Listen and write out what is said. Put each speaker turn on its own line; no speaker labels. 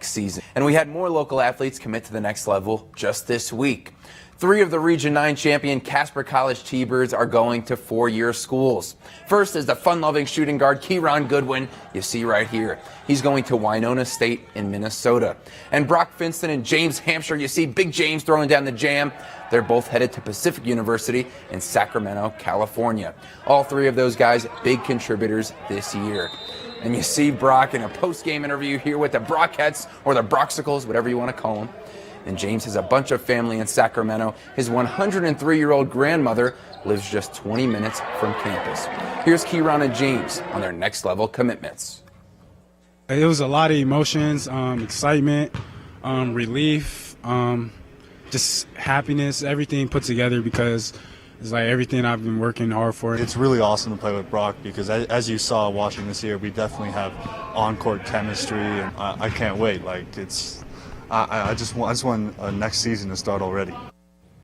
next season. And we had more local athletes commit to the next level just this week. 3 of the Region 9 champion Casper College T-Birds are going to 4-year schools. First is the fun-loving shooting guard Kieron Goodwin, you see right here. He's going to Winona State in Minnesota. And Brock Finston and James Hampshire, you see Big James throwing down the jam. They're both headed to Pacific University in Sacramento, California. All 3 of those guys, big contributors this year. And you see Brock in a post-game interview here with the Brockettes, or the Broxicles, whatever you want to call them. And James has a bunch of family in Sacramento. His 103-year-old grandmother lives just 20 minutes from campus. Here's Kieron and James on their next level commitments.
It was a lot of emotions, excitement, relief, just happiness, everything put together, because it's like everything I've been working hard for.
It's really awesome to play with Brock because, as you saw watching this year, we definitely have on-court chemistry, and I can't wait. Like I just want next season to start already.